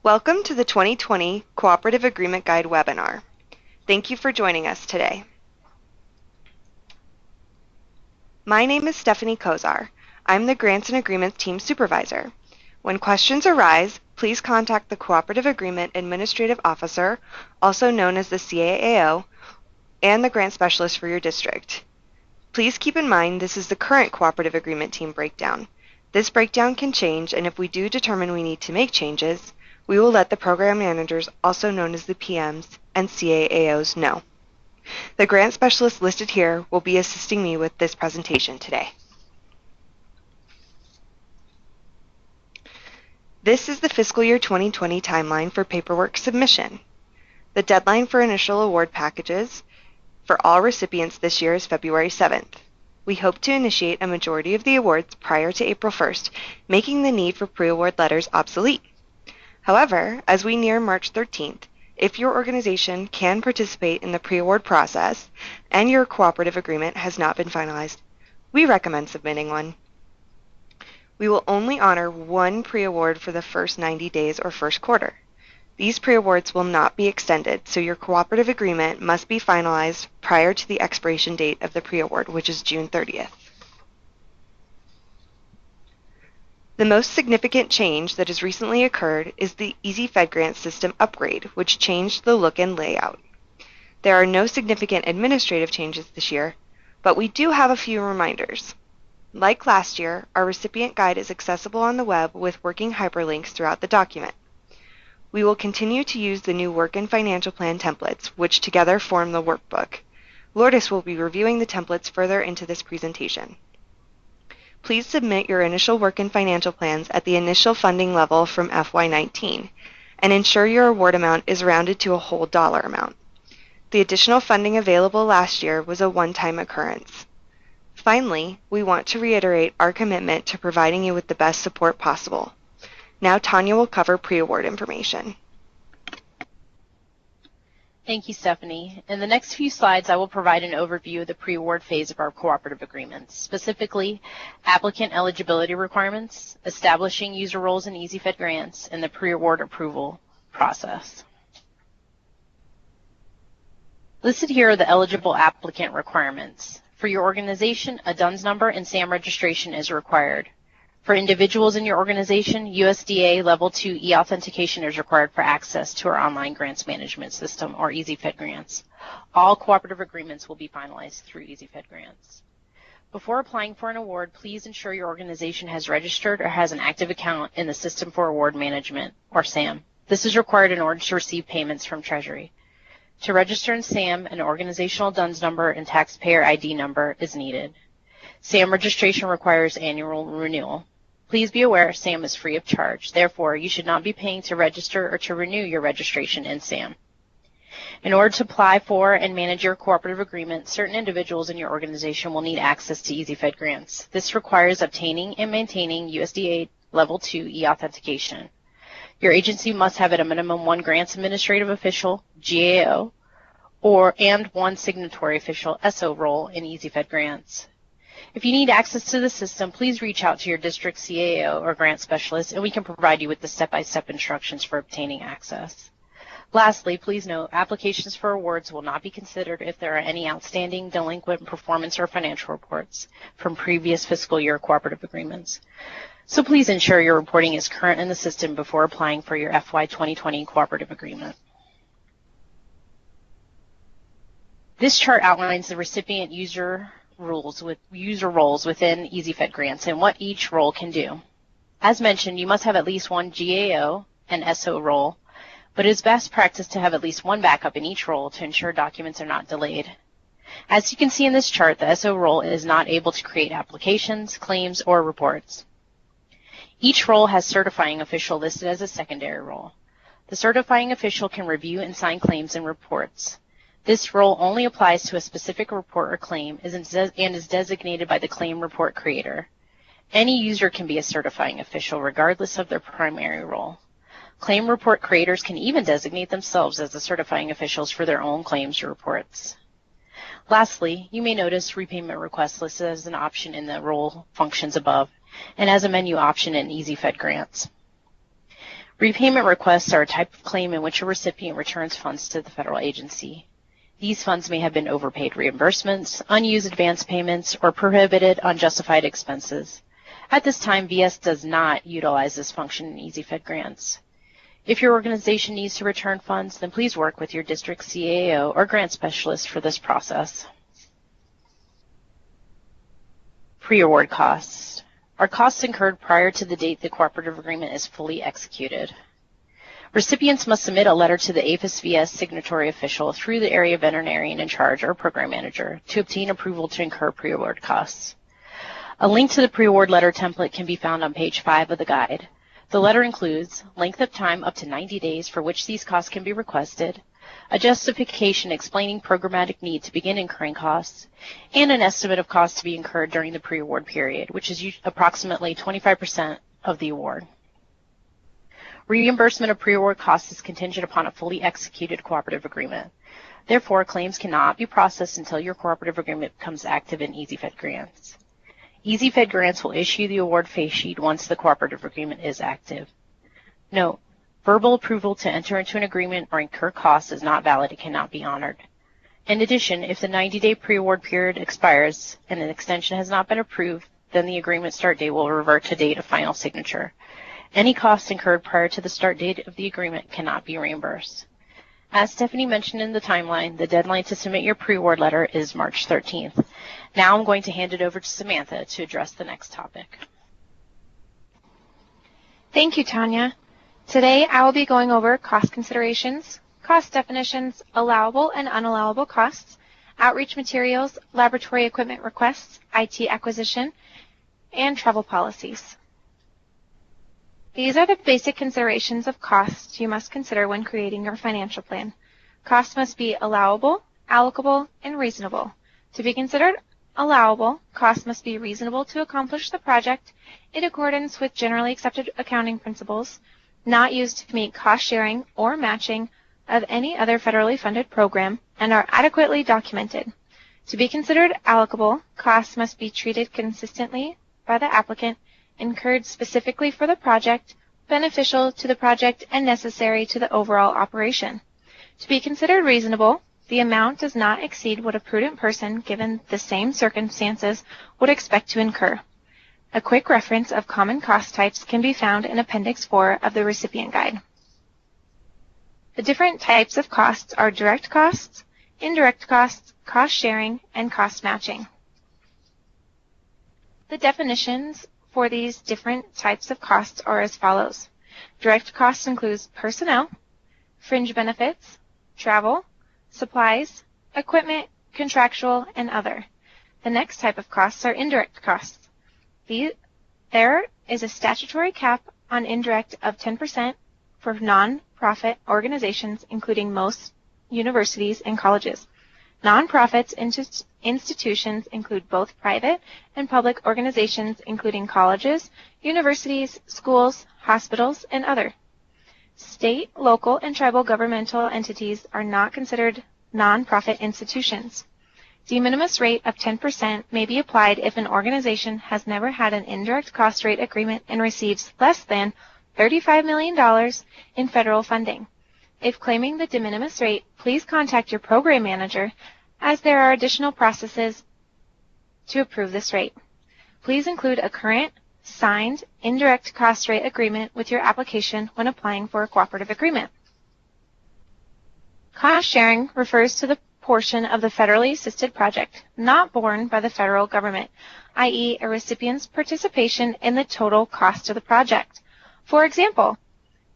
Welcome to the 2020 Cooperative Agreement Guide webinar. Thank you for joining us today. My name is Stephanie Kozar. I'm the Grants and Agreements Team Supervisor. When questions arise, please contact the Cooperative Agreement Administrative Officer, also known as the CAAO, and the Grant Specialist for your district. Please keep in mind this is the current Cooperative Agreement Team breakdown. This breakdown can change, and if we do determine we need to make changes, we will let the program managers, also known as the PMs, and CAAOs know. The grant specialist listed here will be assisting me with this presentation today. This is the fiscal year 2020 timeline for paperwork submission. The deadline for initial award packages for all recipients this year is February 7th. We hope to initiate a majority of the awards prior to April 1st, making the need for pre-award letters obsolete. However, as we near March 13th, if your organization can participate in the pre-award process and your cooperative agreement has not been finalized, we recommend submitting one. We will only honor one pre-award for the first 90 days or first quarter. These pre-awards will not be extended, so your cooperative agreement must be finalized prior to the expiration date of the pre-award, which is June 30th. The most significant change that has recently occurred is the EasyFed Grant system upgrade, which changed the look and layout. There are no significant administrative changes this year, but we do have a few reminders. Like last year, our recipient guide is accessible on the web with working hyperlinks throughout the document. We will continue to use the new Work and Financial Plan templates, which together form the Workbook. Lourdes will be reviewing the templates further into this presentation. Please submit your initial work and financial plans at the initial funding level from FY19 and ensure your award amount is rounded to a whole dollar amount. The additional funding available last year was a one-time occurrence. Finally, we want to reiterate our commitment to providing you with the best support possible. Now Tanya will cover pre-award information. Thank you, Stephanie. In the next few slides, I will provide an overview of the pre-award phase of our cooperative agreements, specifically applicant eligibility requirements, establishing user roles in EasyFed grants, and the pre-award approval process. Listed here are the eligible applicant requirements. For your organization, a DUNS number and SAM registration is required. For individuals in your organization, USDA Level 2 e-authentication is required for access to our online grants management system, or EasyFed Grants. All cooperative agreements will be finalized through EasyFed Grants. Before applying for an award, please ensure your organization has registered or has an active account in the System for Award Management, or SAM. This is required in order to receive payments from Treasury. To register in SAM, an organizational DUNS number and taxpayer ID number is needed. SAM registration requires annual renewal. Please be aware SAM is free of charge. Therefore, you should not be paying to register or to renew your registration in SAM. In order to apply for and manage your cooperative agreement, certain individuals in your organization will need access to EasyFed grants. This requires obtaining and maintaining USDA Level 2 e-authentication. Your agency must have at a minimum one grants administrative official, GAO, and one signatory official, SO role in EasyFed grants. If you need access to the system, please reach out to your district CAO or grant specialist, and we can provide you with the step-by-step instructions for obtaining access. Lastly, please note, applications for awards will not be considered if there are any outstanding delinquent performance or financial reports from previous fiscal year cooperative agreements. So please ensure your reporting is current in the system before applying for your FY2020 cooperative agreement. This chart outlines the recipient user roles within EasyFed grants and what each role can do. As mentioned, you must have at least one GAO and SO role, but it is best practice to have at least one backup in each role to ensure documents are not delayed. As you can see in this chart, the SO role is not able to create applications, claims, or reports. Each role has certifying official listed as a secondary role. The certifying official can review and sign claims and reports. This role only applies to a specific report or claim and is designated by the claim report creator. Any user can be a certifying official regardless of their primary role. Claim report creators can even designate themselves as the certifying officials for their own claims or reports. Lastly, you may notice repayment requests listed as an option in the role functions above and as a menu option in EasyFed grants. Repayment requests are a type of claim in which a recipient returns funds to the federal agency. These funds may have been overpaid reimbursements, unused advance payments, or prohibited unjustified expenses. At this time, VS does not utilize this function in EasyFed grants. If your organization needs to return funds, then please work with your district CAO or grant specialist for this process. Pre-award costs are costs incurred prior to the date the cooperative agreement is fully executed. Recipients must submit a letter to the APHIS-VS signatory official through the area veterinarian in charge or program manager to obtain approval to incur pre-award costs. A link to the pre-award letter template can be found on page 5 of the guide. The letter includes length of time up to 90 days for which these costs can be requested, a justification explaining programmatic need to begin incurring costs, and an estimate of costs to be incurred during the pre-award period, which is approximately 25% of the award. Reimbursement of pre-award costs is contingent upon a fully executed cooperative agreement. Therefore, claims cannot be processed until your cooperative agreement becomes active in EasyFed grants. EasyFed grants will issue the award face sheet once the cooperative agreement is active. Note, verbal approval to enter into an agreement or incur costs is not valid and cannot be honored. In addition, if the 90-day pre-award period expires and an extension has not been approved, then the agreement start date will revert to date of final signature. Any costs incurred prior to the start date of the agreement cannot be reimbursed. As Stephanie mentioned in the timeline, the deadline to submit your pre-award letter is March 13th. Now I'm going to hand it over to Samantha to address the next topic. Thank you, Tanya. Today I will be going over cost considerations, cost definitions, allowable and unallowable costs, outreach materials, laboratory equipment requests, IT acquisition, and travel policies. These are the basic considerations of costs you must consider when creating your financial plan. Costs must be allowable, allocable, and reasonable. To be considered allowable, costs must be reasonable to accomplish the project in accordance with generally accepted accounting principles, not used to meet cost sharing or matching of any other federally funded program, and are adequately documented. To be considered allocable, costs must be treated consistently by the applicant, incurred specifically for the project, beneficial to the project, and necessary to the overall operation. To be considered reasonable, the amount does not exceed what a prudent person, given the same circumstances, would expect to incur. A quick reference of common cost types can be found in Appendix 4 of the recipient guide. The different types of costs are direct costs, indirect costs, cost sharing, and cost matching. The definitions for these different types of costs are as follows. Direct costs includes personnel, fringe benefits, travel, supplies, equipment, contractual, and other. The next type of costs are indirect costs. There is a statutory cap on indirect of 10% for non-profit organizations, including most universities and colleges. Non-profits institutions include both private and public organizations, including colleges, universities, schools, hospitals, and other. State, local, and tribal governmental entities are not considered non-profit institutions. De minimis rate of 10% may be applied if an organization has never had an indirect cost rate agreement and receives less than $35 million in federal funding. If claiming the de minimis rate, please contact your program manager, as there are additional processes to approve this rate. Please include a current, signed, indirect cost rate agreement with your application when applying for a cooperative agreement. Cost sharing refers to the portion of the federally assisted project not borne by the federal government, i.e. a recipient's participation in the total cost of the project. For example,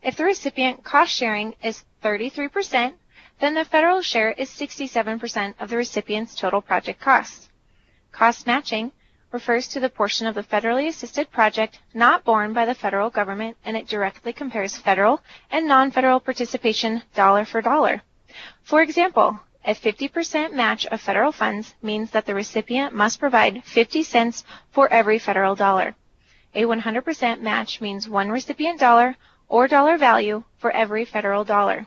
if the recipient cost sharing is 33%, then the federal share is 67% of the recipient's total project cost. Cost matching refers to the portion of the federally assisted project not borne by the federal government, and it directly compares federal and non-federal participation dollar for dollar. For example, a 50% match of federal funds means that the recipient must provide 50 cents for every federal dollar. A 100% match means one recipient dollar or dollar value for every federal dollar.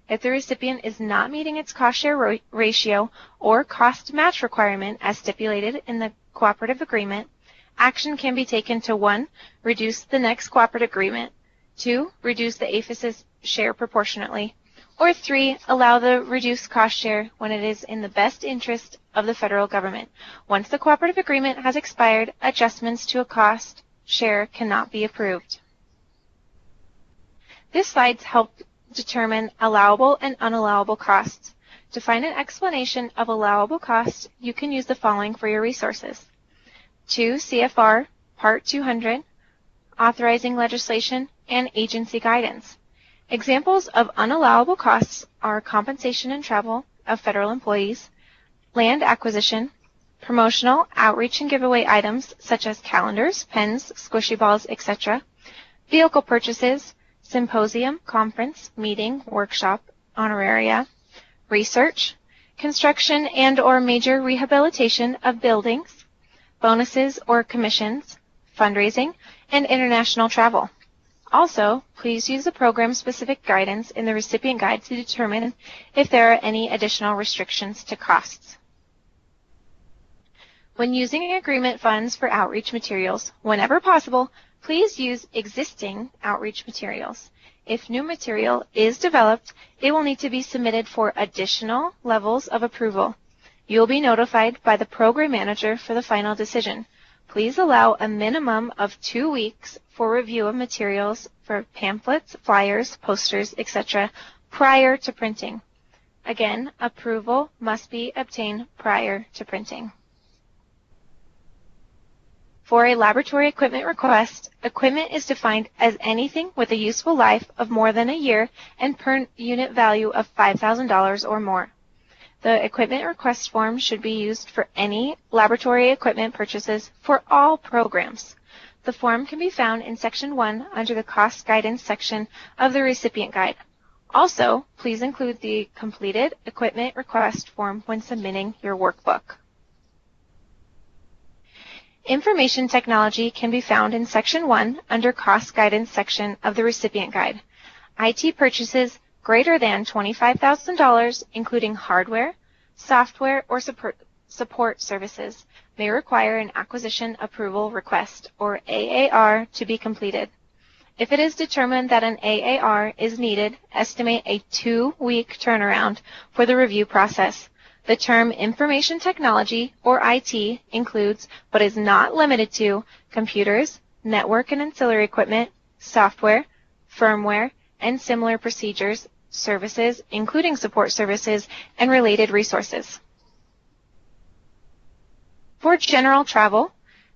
If the recipient is not meeting its cost share ratio or cost match requirement as stipulated in the cooperative agreement, action can be taken to 1. Reduce the next cooperative agreement, 2, reduce the APHIS's share proportionately. Or 3, allow the reduced cost share when it is in the best interest of the federal government. Once the cooperative agreement has expired, adjustments to a cost share cannot be approved. This slide helps determine allowable and unallowable costs. To find an explanation of allowable costs, you can use the following for your resources. 2 CFR Part 200, Authorizing Legislation, and Agency Guidance. Examples of unallowable costs are compensation and travel of federal employees, land acquisition, promotional, outreach, and giveaway items such as calendars, pens, squishy balls, etc., vehicle purchases, symposium, conference, meeting, workshop, honoraria, research, construction and/or major rehabilitation of buildings, bonuses or commissions, fundraising, and international travel. Also, please use the program-specific guidance in the recipient guide to determine if there are any additional restrictions to costs. When using agreement funds for outreach materials, whenever possible, please use existing outreach materials. If new material is developed, it will need to be submitted for additional levels of approval. You will be notified by the program manager for the final decision. Please allow a minimum of 2 weeks for review of materials for pamphlets, flyers, posters, etc. prior to printing. Again, approval must be obtained prior to printing. For a laboratory equipment request, equipment is defined as anything with a useful life of more than a year and per unit value of $5,000 or more. The equipment request form should be used for any laboratory equipment purchases for all programs. The form can be found in Section 1 under the Cost Guidance section of the Recipient Guide. Also, please include the completed equipment request form when submitting your workbook. Information technology can be found in Section 1 under Cost Guidance section of the Recipient Guide. IT purchases greater than $25,000, including hardware, software, or support services, may require an Acquisition Approval Request, or AAR, to be completed. If it is determined that an AAR is needed, estimate a 2-week turnaround for the review process. The term information technology, or IT, includes, but is not limited to, computers, network and ancillary equipment, software, firmware, and similar procedures, services, including support services, and related resources. For general travel,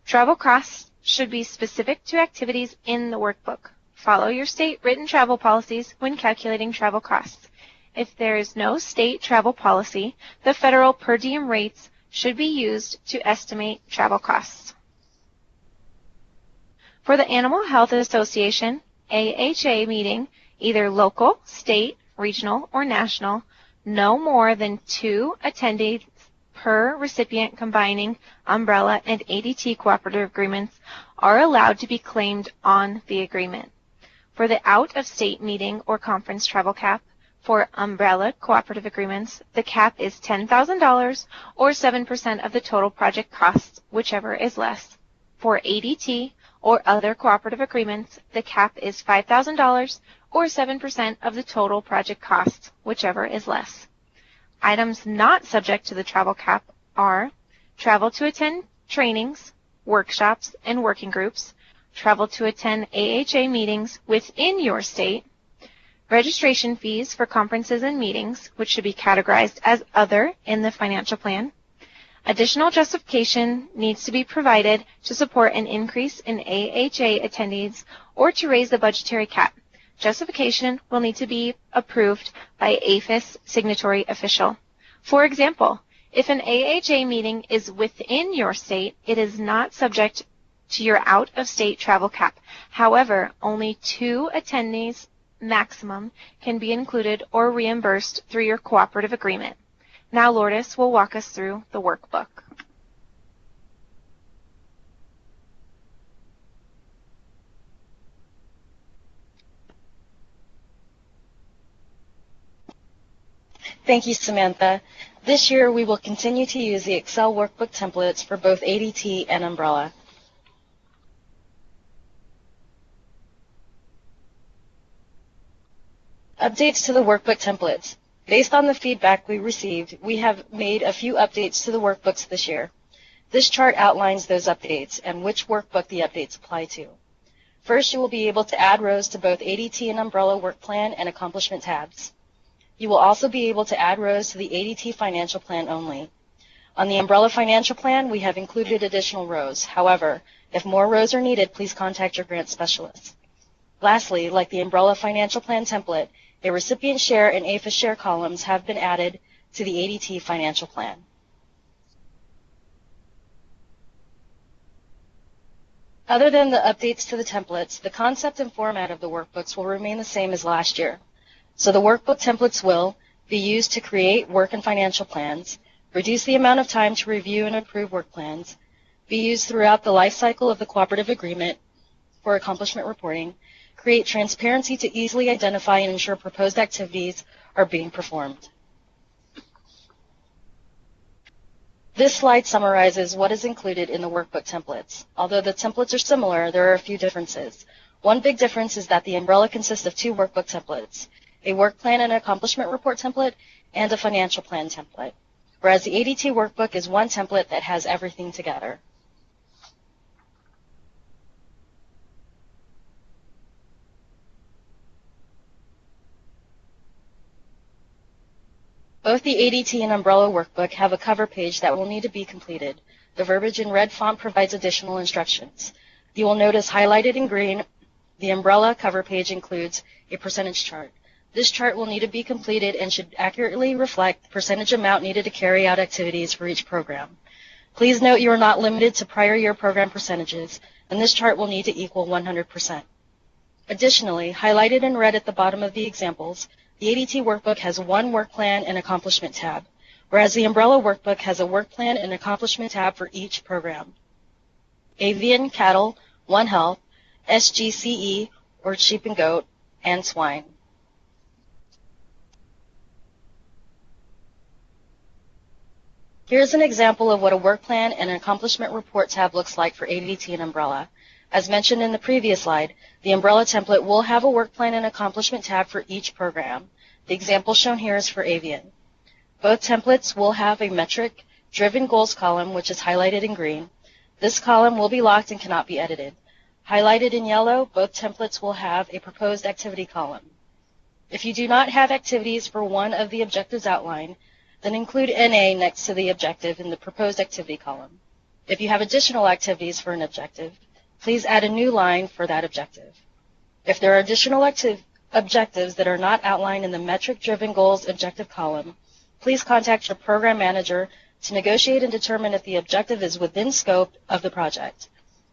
travel costs should be specific to activities in the workbook. Follow your state written travel policies when calculating travel costs. If there is no state travel policy, the federal per diem rates should be used to estimate travel costs. For the Animal Health Association AHA meeting, either local, state, regional, or national, no more than 2 attendees per recipient combining umbrella and ADT cooperative agreements are allowed to be claimed on the agreement. For the out-of-state meeting or conference travel cap, for umbrella cooperative agreements, the cap is $10,000 or 7% of the total project costs, whichever is less. For ADT or other cooperative agreements, the cap is $5,000 or 7% of the total project costs, whichever is less. Items not subject to the travel cap are travel to attend trainings, workshops, and working groups, travel to attend AHA meetings within your state, registration fees for conferences and meetings, which should be categorized as other in the financial plan. Additional justification needs to be provided to support an increase in AHA attendees or to raise the budgetary cap. Justification will need to be approved by APHIS signatory official. For example, if an AHA meeting is within your state, it is not subject to your out-of-state travel cap. However, only 2 attendees maximum can be included or reimbursed through your cooperative agreement. Now Lourdes will walk us through the workbook. Thank you, Samantha. This year, we will continue to use the Excel workbook templates for both ADT and Umbrella. Updates to the workbook templates. Based on the feedback we received, we have made a few updates to the workbooks this year. This chart outlines those updates and which workbook the updates apply to. First, you will be able to add rows to both ADT and Umbrella Work Plan and Accomplishment tabs. You will also be able to add rows to the ADT Financial Plan only. On the Umbrella Financial Plan, we have included additional rows. However, if more rows are needed, please contact your grant specialist. Lastly, like the Umbrella Financial Plan template, a recipient share and APHIS share columns have been added to the ADT Financial Plan. Other than the updates to the templates, the concept and format of the workbooks will remain the same as last year. So the workbook templates will be used to create work and financial plans, reduce the amount of time to review and approve work plans, be used throughout the life cycle of the cooperative agreement for accomplishment reporting, create transparency to easily identify and ensure proposed activities are being performed. This slide summarizes what is included in the workbook templates. Although the templates are similar, there are a few differences. One big difference is that the Umbrella consists of two workbook templates, a work plan and accomplishment report template, and a financial plan template, whereas the ADT workbook is one template that has everything together. Both the ADT and Umbrella workbook have a cover page that will need to be completed. The verbiage in red font provides additional instructions. You will notice highlighted in green, the Umbrella cover page includes a percentage chart. This chart will need to be completed and should accurately reflect the percentage amount needed to carry out activities for each program. Please note you are not limited to prior year program percentages, and this chart will need to equal 100%. Additionally, highlighted in red at the bottom of the examples, the ADT workbook has one work plan and accomplishment tab, whereas the Umbrella workbook has a work plan and accomplishment tab for each program. Avian, cattle, One Health, SGCE, or sheep and goat, and swine. Here's an example of what a work plan and an accomplishment report tab looks like for ADT and Umbrella. As mentioned in the previous slide, the Umbrella template will have a work plan and accomplishment tab for each program. The example shown here is for Avian. Both templates will have a metric-driven goals column, which is highlighted in green. This column will be locked and cannot be edited. Highlighted in yellow, both templates will have a proposed activity column. If you do not have activities for one of the objectives outlined, then include NA next to the objective in the proposed activity column. If you have additional activities for an objective, please add a new line for that objective. If there are additional objectives that are not outlined in the metric-driven goals objective column, please contact your program manager to negotiate and determine if the objective is within scope of the project.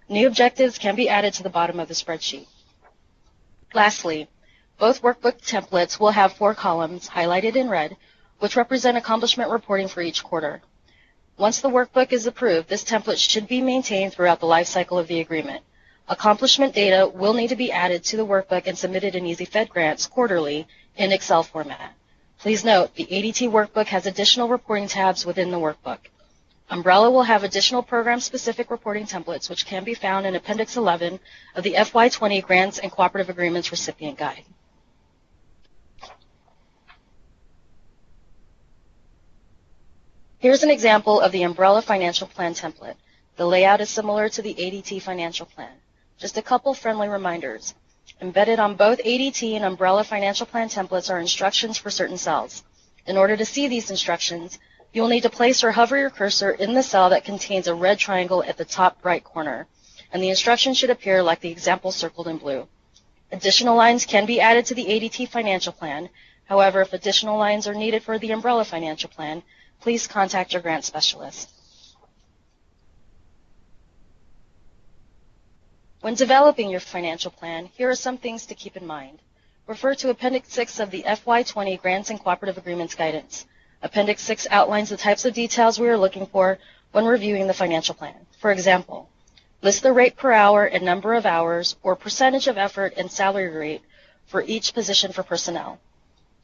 New objectives can be added to the bottom of the spreadsheet. Lastly, both workbook templates will have 4 columns highlighted in red, which represent accomplishment reporting for each quarter. Once the workbook is approved, this template should be maintained throughout the life cycle of the agreement. Accomplishment data will need to be added to the workbook and submitted in EasyFed grants quarterly in Excel format. Please note, the ADT workbook has additional reporting tabs within the workbook. Umbrella will have additional program-specific reporting templates, which can be found in Appendix 11 of the FY20 Grants and Cooperative Agreements Recipient Guide. Here's an example of the Umbrella Financial Plan template. The layout is similar to the ADT Financial Plan. Just a couple friendly reminders. Embedded on both ADT and Umbrella Financial Plan templates are instructions for certain cells. In order to see these instructions, you will need to place or hover your cursor in the cell that contains a red triangle at the top right corner, and the instructions should appear like the example circled in blue. Additional lines can be added to the ADT Financial Plan. However, if additional lines are needed for the Umbrella Financial Plan, please contact your grant specialist. When developing your financial plan, here are some things to keep in mind. Refer to Appendix 6 of the FY20 Grants and Cooperative Agreements Guidance. Appendix 6 outlines the types of details we are looking for when reviewing the financial plan. For example, list the rate per hour and number of hours or percentage of effort and salary rate for each position for personnel.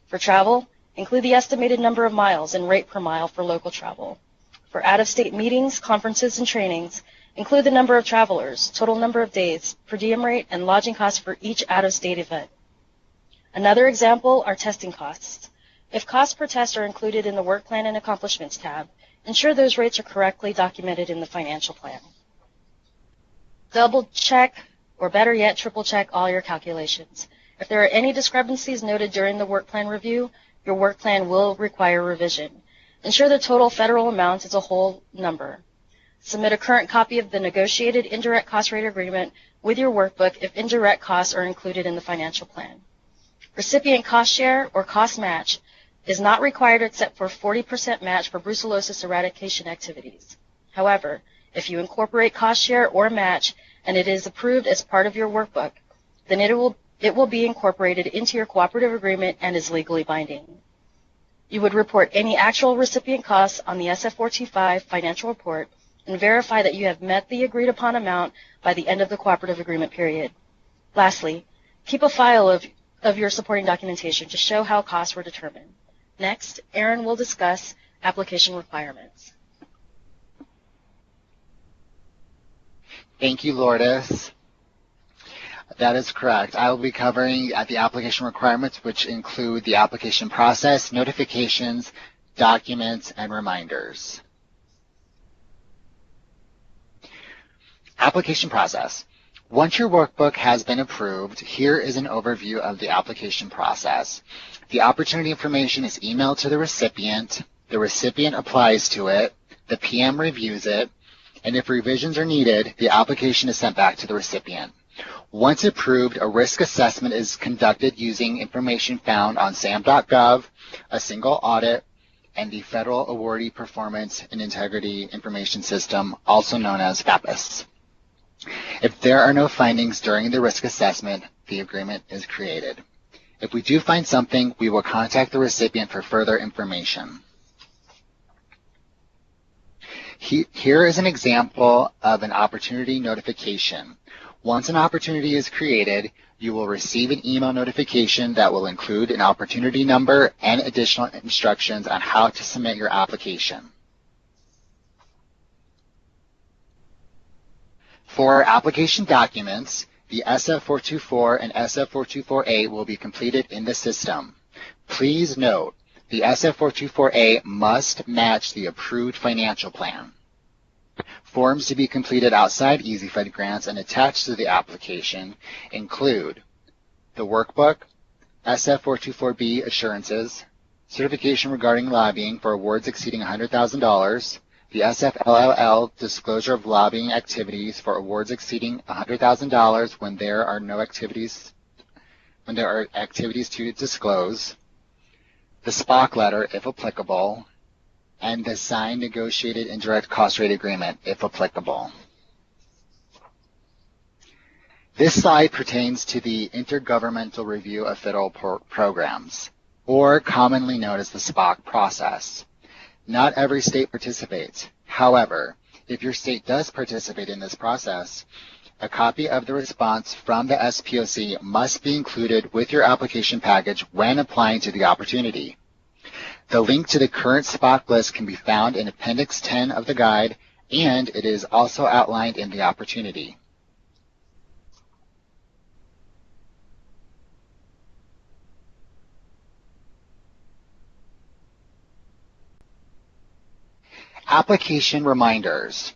For travel, include the estimated number of miles and rate per mile for local travel. For out-of-state meetings, conferences, and trainings, include the number of travelers, total number of days, per diem rate, and lodging costs for each out-of-state event. Another example are testing costs. If costs per test are included in the Work Plan and Accomplishments tab, ensure those rates are correctly documented in the financial plan. Double check, or better yet, triple check all your calculations. If there are any discrepancies noted during the work plan review, your work plan will require revision. Ensure the total federal amount is a whole number. Submit a current copy of the negotiated indirect cost rate agreement with your workbook if indirect costs are included in the financial plan. Recipient cost share or cost match is not required except for 40% match for brucellosis eradication activities. However, if you incorporate cost share or match and it is approved as part of your workbook, then it will be incorporated into your cooperative agreement and is legally binding. You would report any actual recipient costs on the SF425 financial report and verify that you have met the agreed upon amount by the end of the cooperative agreement period. Lastly, keep a file of your supporting documentation to show how costs were determined. Next, Erin will discuss application requirements. Thank you, Lourdes. That is correct. I will be covering the application requirements, which include the application process, notifications, documents, and reminders. Application process. Once your workbook has been approved, here is an overview of the application process. The opportunity information is emailed to the recipient applies to it, the PM reviews it, and if revisions are needed, the application is sent back to the recipient. Once approved, a risk assessment is conducted using information found on sam.gov, a single audit, and the Federal Awardee Performance and Integrity Information System, also known as FAPIS. If there are no findings during the risk assessment, the agreement is created. If we do find something, we will contact the recipient for further information. Here is an example of an opportunity notification. Once an opportunity is created, you will receive an email notification that will include an opportunity number and additional instructions on how to submit your application. For application documents, the SF424 and SF424A will be completed in the system. Please note, the SF424A must match the approved financial plan. Forms to be completed outside EasyFed grants and attached to the application include the workbook, SF424B assurances, certification regarding lobbying for awards exceeding $100,000, the SFLLL disclosure of lobbying activities for awards exceeding $100,000 when there are activities to disclose, the SPOC letter, if applicable, and the signed negotiated indirect cost rate agreement, if applicable. This slide pertains to the Intergovernmental Review of Federal Programs, or commonly known as the SPOC process. Not every state participates. However, if your state does participate in this process, a copy of the response from the SPOC must be included with your application package when applying to the opportunity. The link to the current SPOC list can be found in Appendix 10 of the guide, and it is also outlined in the opportunity. Application reminders.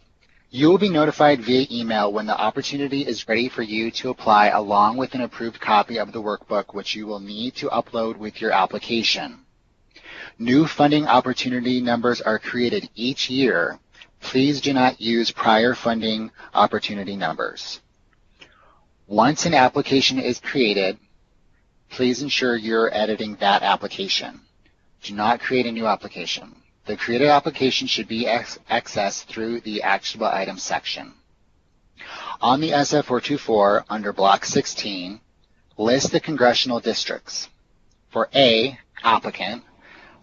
You will be notified via email when the opportunity is ready for you to apply, along with an approved copy of the workbook, which you will need to upload with your application. New funding opportunity numbers are created each year. Please do not use prior funding opportunity numbers. Once an application is created, please ensure you're editing that application. Do not create a new application. The created application should be accessed through the Actionable Items section. On the SF424, under Block 16, list the congressional districts. For A, applicant,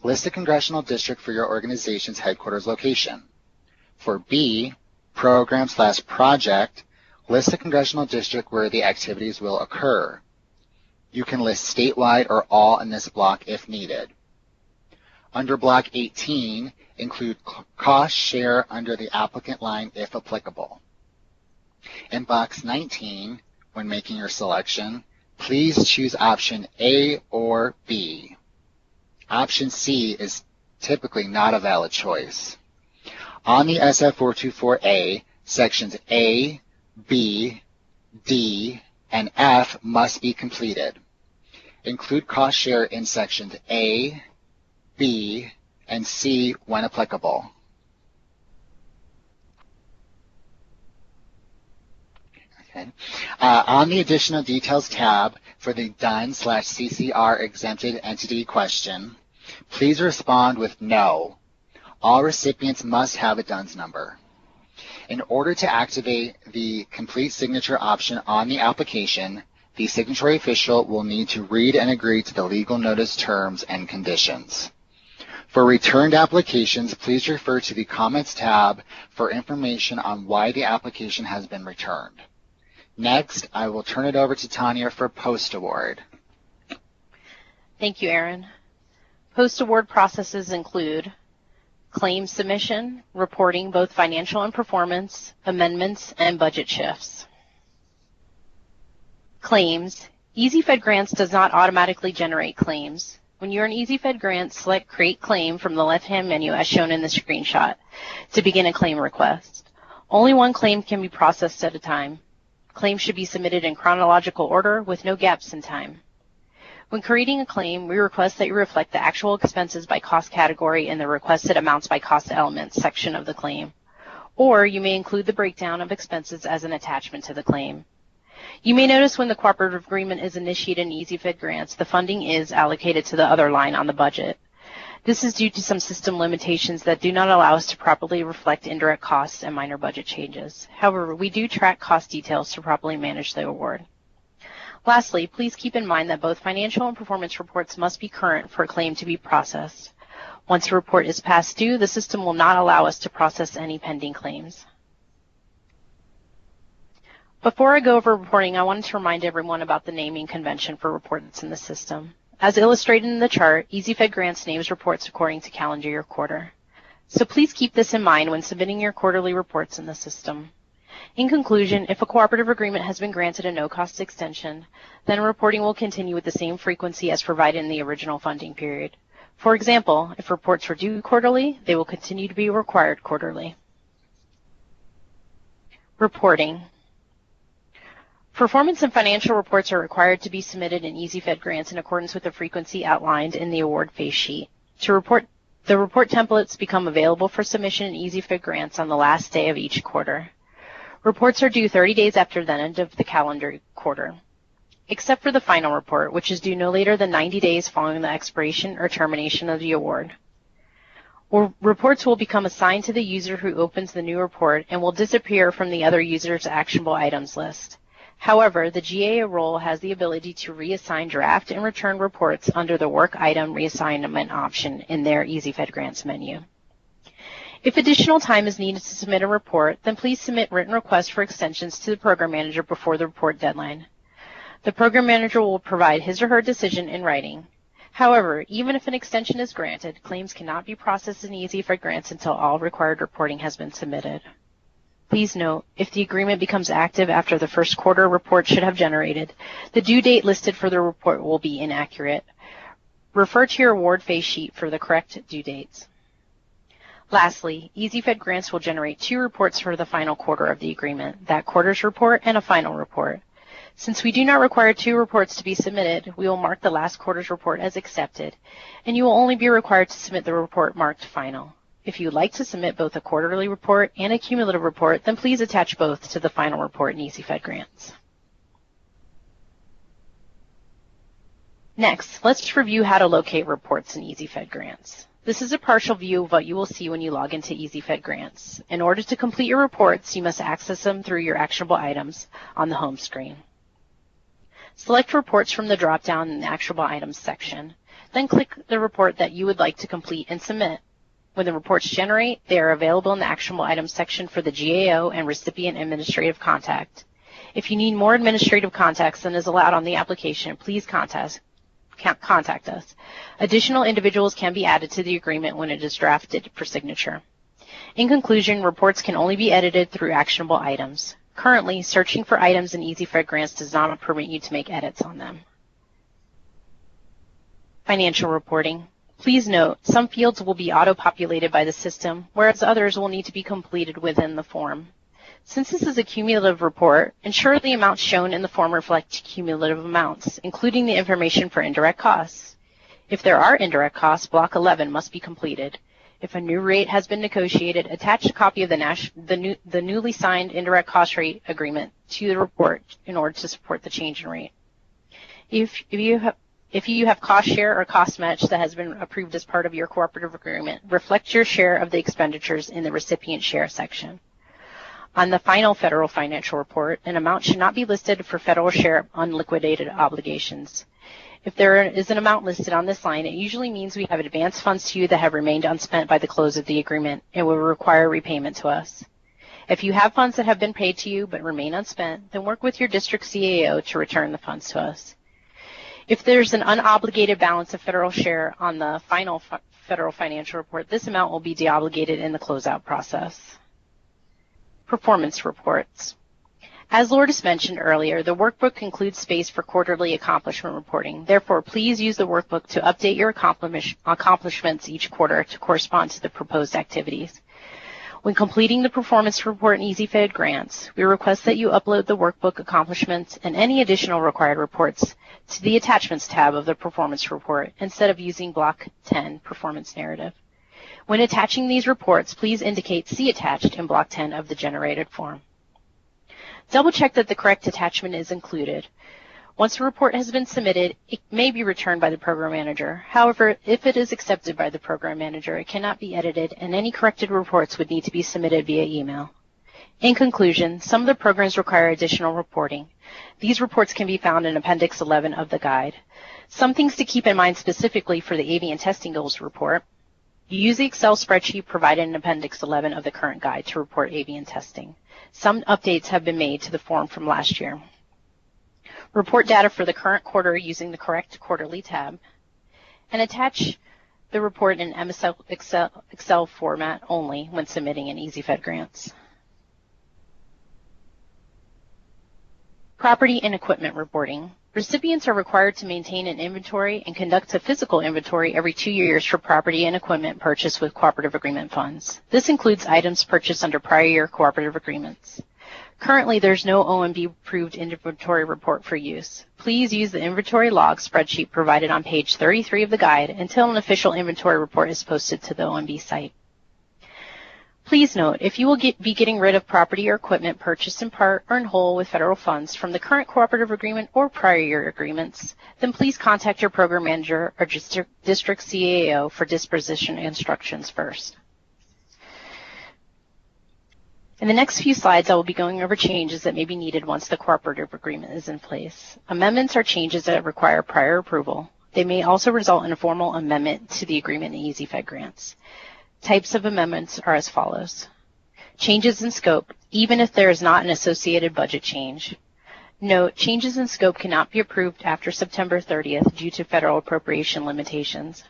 list the congressional district for your organization's headquarters location. For B, program/project, list the congressional district where the activities will occur. You can list statewide or all in this block if needed. Under Block 18, include cost share under the applicant line if applicable. In Box 19, when making your selection, please choose option A or B. Option C is typically not a valid choice. On the SF424A, sections A, B, D, and F must be completed. Include cost share in sections A, B, and C when applicable. Okay. On the additional details tab for the done/CCR exempted entity question, please respond with no. All recipients must have a DUNS number. In order to activate the complete signature option on the application, the signatory official will need to read and agree to the legal notice terms and conditions. For returned applications, please refer to the Comments tab for information on why the application has been returned. Next, I will turn it over to Tanya for post-award. Thank you, Aaron. Post-award processes include claim submission, reporting both financial and performance, amendments, and budget shifts. Claims. EasyFed Grants does not automatically generate claims. When you're in EasyFed Grants, select Create Claim from the left-hand menu as shown in the screenshot to begin a claim request. Only one claim can be processed at a time. Claims should be submitted in chronological order with no gaps in time. When creating a claim, we request that you reflect the actual expenses by cost category in the requested amounts by cost elements section of the claim, or you may include the breakdown of expenses as an attachment to the claim. You may notice when the cooperative agreement is initiated in EasyFed Grants, the funding is allocated to the other line on the budget. This is due to some system limitations that do not allow us to properly reflect indirect costs and minor budget changes. However, we do track cost details to properly manage the award. Lastly, please keep in mind that both financial and performance reports must be current for a claim to be processed. Once a report is past due, the system will not allow us to process any pending claims. Before I go over reporting, I wanted to remind everyone about the naming convention for reports in the system. As illustrated in the chart, EasyFed Grants names reports according to calendar year quarter. So please keep this in mind when submitting your quarterly reports in the system. In conclusion, if a cooperative agreement has been granted a no-cost extension, then reporting will continue with the same frequency as provided in the original funding period. For example, if reports were due quarterly, they will continue to be required quarterly. Reporting. Performance and financial reports are required to be submitted in EasyFed Grants in accordance with the frequency outlined in the award phase sheet. The report templates become available for submission in EasyFed Grants on the last day of each quarter. Reports are due 30 days after the end of the calendar quarter, except for the final report, which is due no later than 90 days following the expiration or termination of the award. Reports will become assigned to the user who opens the new report and will disappear from the other user's actionable items list. However, the GAO role has the ability to reassign draft and return reports under the Work Item Reassignment option in their EasyFed Grants menu. If additional time is needed to submit a report, then please submit written requests for extensions to the Program Manager before the report deadline. The Program Manager will provide his or her decision in writing. However, even if an extension is granted, claims cannot be processed in EasyFed Grants until all required reporting has been submitted. Please note, if the agreement becomes active after the first quarter report should have generated, the due date listed for the report will be inaccurate. Refer to your award phase sheet for the correct due dates. Lastly, EasyFed Grants will generate 2 reports for the final quarter of the agreement, that quarter's report and a final report. Since we do not require 2 reports to be submitted, we will mark the last quarter's report as accepted, and you will only be required to submit the report marked final. If you would like to submit both a quarterly report and a cumulative report, then please attach both to the final report in EasyFed Grants. Next, let's review how to locate reports in EasyFed Grants. This is a partial view of what you will see when you log into EasyFed Grants. In order to complete your reports, you must access them through your actionable items on the home screen. Select Reports from the drop-down in the Actionable Items section. Then click the report that you would like to complete and submit. When the reports generate, they are available in the Actionable Items section for the GAO and recipient administrative contact. If you need more administrative contacts than is allowed on the application, please contact us. Additional individuals can be added to the agreement when it is drafted for signature. In conclusion, reports can only be edited through actionable items. Currently, searching for items in EasyFed grants does not permit you to make edits on them. Financial reporting. Please note, some fields will be auto-populated by the system, whereas others will need to be completed within the form. Since this is a cumulative report, ensure the amounts shown in the form reflect cumulative amounts, including the information for indirect costs. If there are indirect costs, Block 11 must be completed. If a new rate has been negotiated, attach a copy of the newly signed indirect cost rate agreement to the report in order to support the change in rate. If you have cost share or cost match that has been approved as part of your cooperative agreement, reflect your share of the expenditures in the recipient share section. On the final federal financial report, an amount should not be listed for federal share unliquidated obligations. If there is an amount listed on this line, it usually means we have advanced funds to you that have remained unspent by the close of the agreement and will require repayment to us. If you have funds that have been paid to you but remain unspent, then work with your district CAO to return the funds to us. If there's an unobligated balance of federal share on the final federal financial report, this amount will be deobligated in the closeout process. Performance reports. As Lourdes mentioned earlier, the workbook includes space for quarterly accomplishment reporting. Therefore, please use the workbook to update your accomplishments each quarter to correspond to the proposed activities. When completing the performance report in EasyFed grants, we request that you upload the workbook accomplishments and any additional required reports to the Attachments tab of the performance report instead of using Block 10 Performance Narrative. When attaching these reports, please indicate See Attached in Block 10 of the generated form. Double check that the correct attachment is included. Once a report has been submitted, it may be returned by the program manager. However, if it is accepted by the program manager, it cannot be edited, and any corrected reports would need to be submitted via email. In conclusion, some of the programs require additional reporting. These reports can be found in Appendix 11 of the guide. Some things to keep in mind specifically for the avian testing goals report. Use the Excel spreadsheet provided in Appendix 11 of the current guide to report avian testing. Some updates have been made to the form from last year. Report data for the current quarter using the correct quarterly tab, and attach the report in MS Excel format only when submitting in EasyFed grants. Property and equipment reporting. Recipients are required to maintain an inventory and conduct a physical inventory every 2 years for property and equipment purchased with cooperative agreement funds. This includes items purchased under prior year cooperative agreements. Currently, there's no OMB-approved inventory report for use. Please use the inventory log spreadsheet provided on page 33 of the guide until an official inventory report is posted to the OMB site. Please note, if you will be getting rid of property or equipment purchased in part or in whole with federal funds from the current cooperative agreement or prior year agreements, then please contact your program manager or district CAO for disposition instructions first. In the next few slides, I will be going over changes that may be needed once the cooperative agreement is in place. Amendments are changes that require prior approval. They may also result in a formal amendment to the agreement in EasyFed grants. Types of amendments are as follows. Changes in scope, even if there is not an associated budget change. Note, changes in scope cannot be approved after September 30th due to federal appropriation limitations.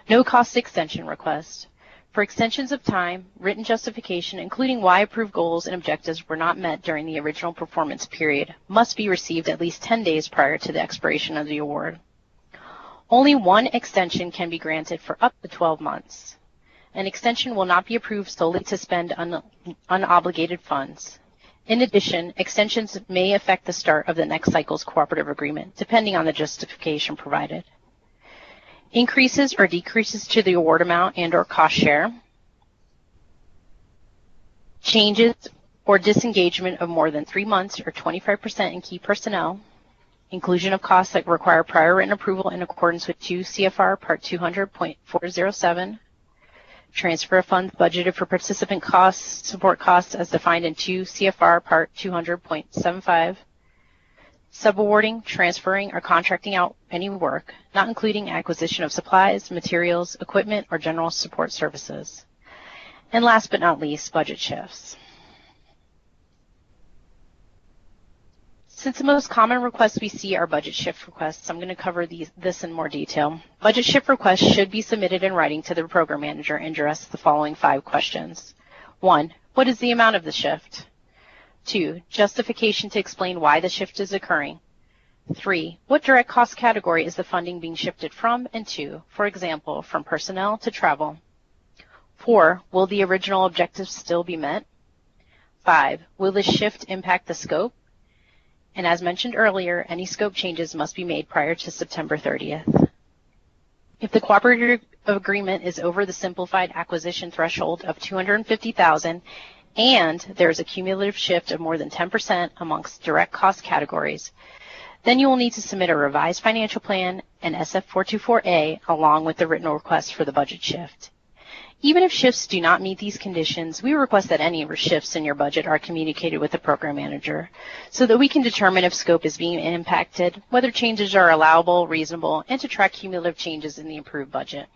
No cost extension request. For extensions of time, written justification, including why approved goals and objectives were not met during the original performance period, must be received at least 10 days prior to the expiration of the award. Only one extension can be granted for up to 12 months. An extension will not be approved solely to spend unobligated funds. In addition, extensions may affect the start of the next cycle's cooperative agreement, depending on the justification provided. Increases or decreases to the award amount and/or cost share. Changes or disengagement of more than 3 months or 25% in key personnel. Inclusion of costs that require prior written approval in accordance with 2 CFR Part 200.407. Transfer of funds budgeted for participant costs, support costs as defined in 2 CFR Part 200.75. Subawarding, transferring, or contracting out any work, not including acquisition of supplies, materials, equipment, or general support services. And last but not least, budget shifts. Since the most common requests we see are budget shift requests, I'm going to cover this in more detail. Budget shift requests should be submitted in writing to the program manager and address the following 5 questions. 1. What is the amount of the shift? 2. Justification to explain why the shift is occurring. 3. What direct cost category is the funding being shifted from and to, for example, from personnel to travel? 4. Will the original objectives still be met? 5. Will this shift impact the scope? And as mentioned earlier, any scope changes must be made prior to September 30th. If the cooperative agreement is over the simplified acquisition threshold of $250,000 and there is a cumulative shift of more than 10% amongst direct cost categories, then you will need to submit a revised financial plan and SF424A along with the written request for the budget shift. Even if shifts do not meet these conditions, we request that any shifts in your budget are communicated with the program manager so that we can determine if scope is being impacted, whether changes are allowable, reasonable, and to track cumulative changes in the approved budget.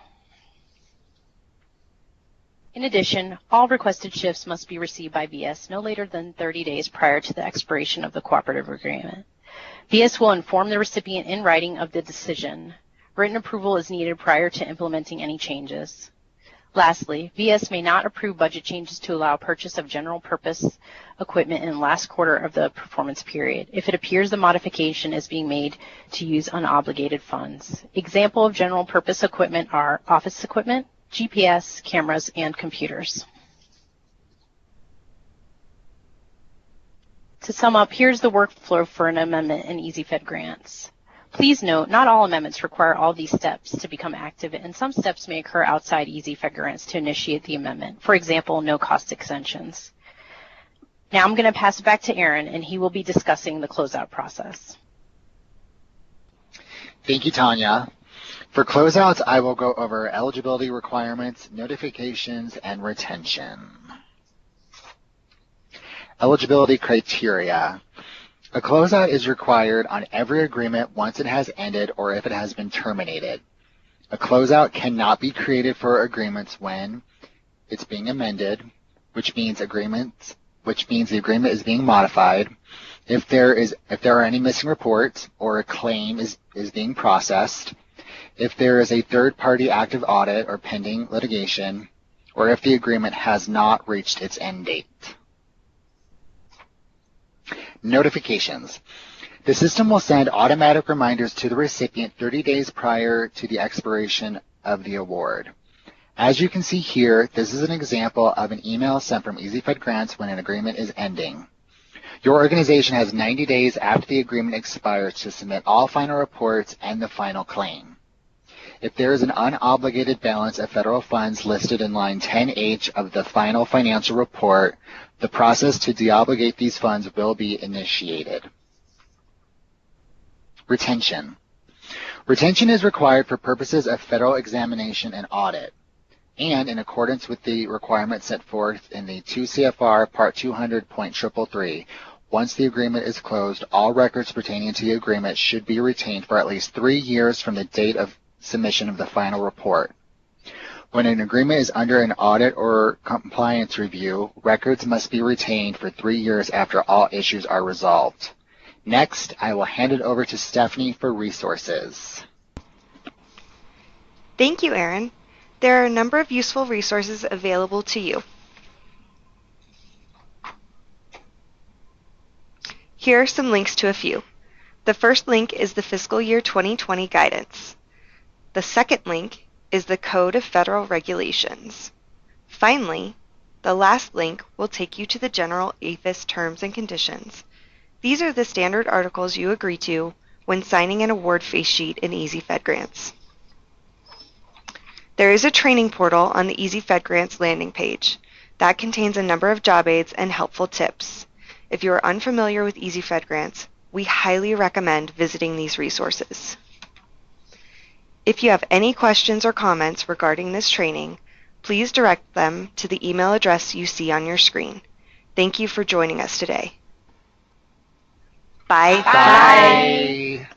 In addition, all requested shifts must be received by VS no later than 30 days prior to the expiration of the cooperative agreement. VS will inform the recipient in writing of the decision. Written approval is needed prior to implementing any changes. Lastly, VS may not approve budget changes to allow purchase of general purpose equipment in the last quarter of the performance period if it appears the modification is being made to use unobligated funds. Example of general purpose equipment are office equipment, GPS, cameras, and computers. To sum up, here's the workflow for an amendment in EasyFed grants. Please note, not all amendments require all these steps to become active, and some steps may occur outside EasyFed grants to initiate the amendment. For example, no-cost extensions. Now I'm going to pass it back to Aaron, and he will be discussing the closeout process. Thank you, Tanya. For closeouts, I will go over eligibility requirements, notifications, and retention. Eligibility criteria. A closeout is required on every agreement once it has ended or if it has been terminated. A closeout cannot be created for agreements when it's being amended, which means the agreement is being modified, if there are any missing reports or a claim is being processed, if there is a third-party active audit or pending litigation, or if the agreement has not reached its end date. Notifications. The system will send automatic reminders to the recipient 30 days prior to the expiration of the award. As you can see here, this is an example of an email sent from EasyFed Grants when an agreement is ending. Your organization has 90 days after the agreement expires to submit all final reports and the final claim. If there is an unobligated balance of federal funds listed in line 10H of the final financial report, the process to deobligate these funds will be initiated. Retention. Retention is required for purposes of federal examination and audit, and in accordance with the requirements set forth in the 2 CFR Part 200.333, once the agreement is closed, all records pertaining to the agreement should be retained for at least 3 years from the date of submission of the final report. When an agreement is under an audit or compliance review, records must be retained for 3 years after all issues are resolved. Next, I will hand it over to Stephanie for resources. Thank you, Aaron. There are a number of useful resources available to you. Here are some links to a few. The first link is the Fiscal Year 2020 Guidance. The second link is the Code of Federal Regulations. Finally, the last link will take you to the General APHIS Terms and Conditions. These are the standard articles you agree to when signing an award face sheet in EasyFed Grants. There is a training portal on the EasyFed Grants landing page that contains a number of job aids and helpful tips. If you are unfamiliar with EasyFed Grants, we highly recommend visiting these resources. If you have any questions or comments regarding this training, please direct them to the email address you see on your screen. Thank you for joining us today. Bye. Bye.